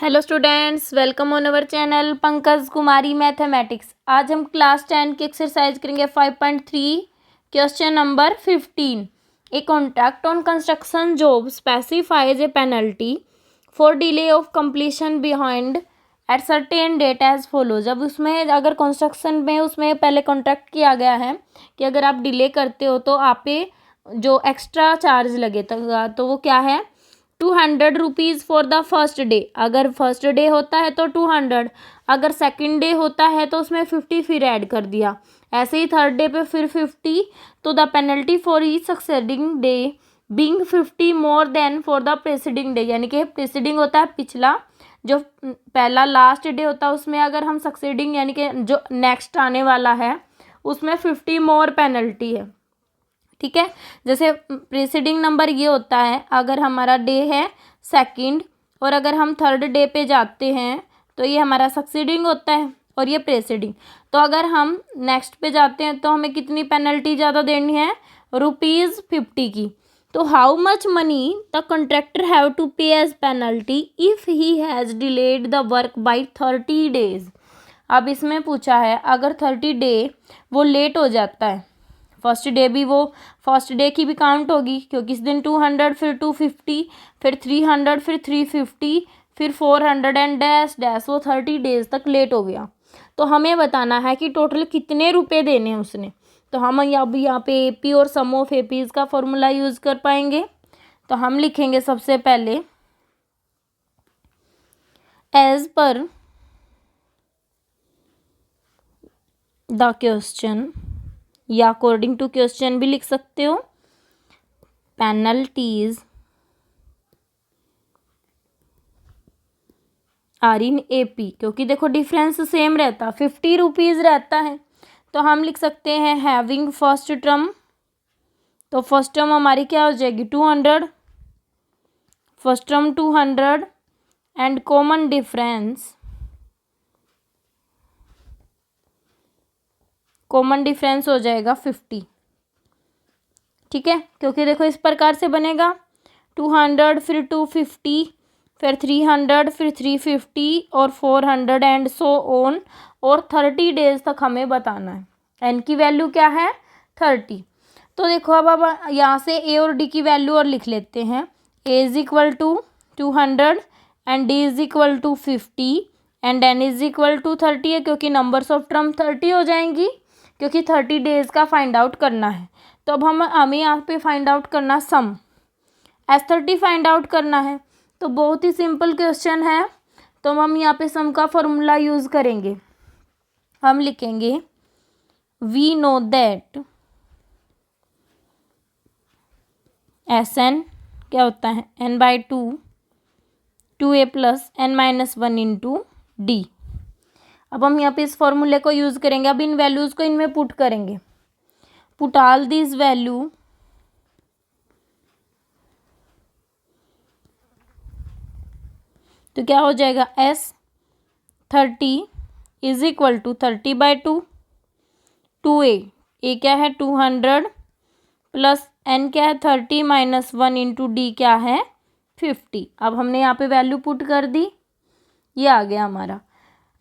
Hello students, welcome on our channel Pankaj Kumari mathematics. आज हम class 10 की एक्सरसाइज करेंगे 5.3 question number 15। A contract on construction job specifies a penalty for delay of completion behind at certain date as follows. अब उसमें अगर construction में उसमें पहले कॉन्ट्रैक्ट किया गया है कि अगर आप डिले करते हो तो आप पे जो एक्स्ट्रा चार्ज लगेगा तो वो क्या है, 200 rupees for the first day. अगर फर्स्ट डे होता है तो 200, अगर सेकंड डे होता है तो उसमें 50 फिर ऐड कर दिया। ऐसे ही थर्ड डे पे फिर 50। तो the penalty for each succeeding day being 50 more than for the presiding day, यानी कि प्रेसिडिंग होता है पिछला, जो पहला लास्ट डे होता है उसमें अगर हम सक्सेडिंग यानी कि जो नेक्स्ट आने वाला है उसमें 50 मोर पेनल्टी है। ठीक है, जैसे प्रीसीडिंग नंबर ये होता है अगर हमारा डे है सेकंड और अगर हम थर्ड डे पे जाते हैं तो ये हमारा सक्सीडिंग होता है और ये प्रेसीडिंग। तो अगर हम नेक्स्ट पे जाते हैं तो हमें कितनी पेनल्टी ज़्यादा देनी है, ₹50 की। तो how much money the contractor have to pay as penalty if he has delayed the work by 30 days. अब इसमें पूछा है अगर 30 डे वो लेट हो जाता है, फर्स्ट डे भी वो फर्स्ट डे की भी काउंट होगी क्योंकि इस दिन 200 फिर 250 फिर 300 फिर 350 फिर 400 एंड डैश डैश, वो 30 डेज तक लेट हो गया। तो हमें बताना है कि टोटल कितने रुपए देने हैं उसने। तो हम यहाँ पे एपी और सम ऑफ एपीज का फॉर्मूला यूज़ कर पाएंगे। तो हम लिखेंगे सबसे पहले एज पर द क्वेश्चन या अकॉर्डिंग टू क्वेश्चन भी लिख सकते हो। पेनल्टीज आर इन एपी, क्योंकि देखो डिफरेंस सेम रहता, 50 रुपीज़ रहता है। तो हम लिख सकते हैं हैविंग फर्स्ट टर्म, तो फर्स्ट टर्म हमारी क्या हो जाएगी 200, first term 200 and common difference, common difference हो जाएगा 50। ठीक है, क्योंकि देखो इस प्रकार से बनेगा 200 फिर 250 फिर 300 फिर 350 और 400 एंड सो ऑन, और 30 डेज तक हमें बताना है। एन की वैल्यू क्या है 30। तो देखो अब यहाँ से ए और डी की वैल्यू और लिख लेते हैं। A is equal to 200 and d is equal to 50 and n is equal to 30 है, क्योंकि नंबर्स ऑफ टर्म 30 हो जाएंगी क्योंकि 30 डेज का फाइंड आउट करना है। तो अब हमें यहाँ पे फाइंड आउट करना सम S30 फाइंड आउट करना है। तो बहुत ही सिंपल क्वेश्चन है, तो हम यहाँ पे सम का फॉर्मूला यूज़ करेंगे। हम लिखेंगे वी नो दैट Sn क्या होता है n/2 2a plus n-1 into D. अब हम यहाँ पे इस फॉर्मूले को यूज़ करेंगे। अब इन वैल्यूज़ को इनमें पुट करेंगे, पुट ऑल दिस वैल्यू तो क्या हो जाएगा S30 is equal to 30/2, 2a क्या है 200 प्लस n क्या है 30 माइनस 1 इंटू डी क्या है 50। अब हमने यहाँ पे वैल्यू पुट कर दी, ये आ गया हमारा।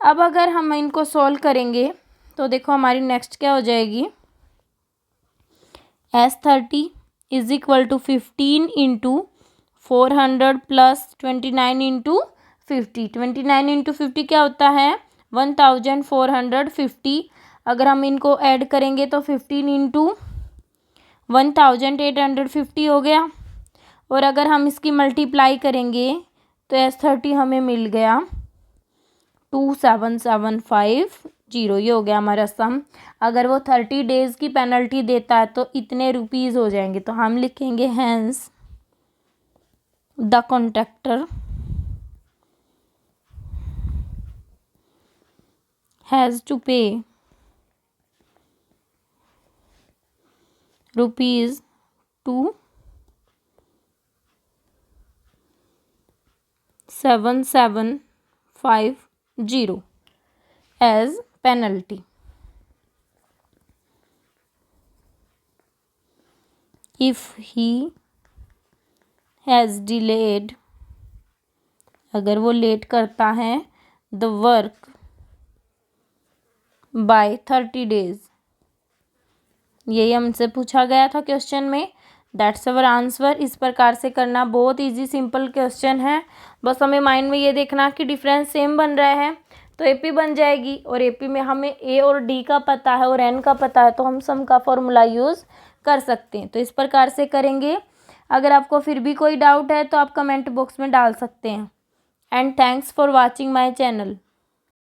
अब अगर हम इनको सॉल्व करेंगे तो देखो हमारी नेक्स्ट क्या हो जाएगी, S30 is equal to 15 into 400 plus 29 into 50। 29 into 50 क्या होता है 1450। अगर हम इनको ऐड करेंगे तो 15 इंटू 1850 हो गया। और अगर हम इसकी मल्टीप्लाई करेंगे तो S30 हमें मिल गया 27750, ये हो गया हमारा सम। अगर वो 30 डेज की पेनल्टी देता है तो इतने रुपीज़ हो जाएंगे। तो हम लिखेंगे hence the contractor has to pay ₹2750 as penalty if he has delayed अगर वो लेट करता है द वर्क बाय 30 days, यही हमसे पूछा गया था क्वेश्चन में। That's our answer. इस प्रकार से करना बहुत इजी सिंपल क्वेश्चन है। बस हमें माइंड में ये देखना कि डिफरेंस सेम बन रहा है तो एपी बन जाएगी, और एपी में हमें ए और डी का पता है और एन का पता है, तो हम सम का फॉर्मूला यूज़ कर सकते हैं। तो इस प्रकार से करेंगे। अगर आपको फिर भी कोई डाउट है तो आप कमेंट बॉक्स में डाल सकते हैं। And thanks for watching my channel.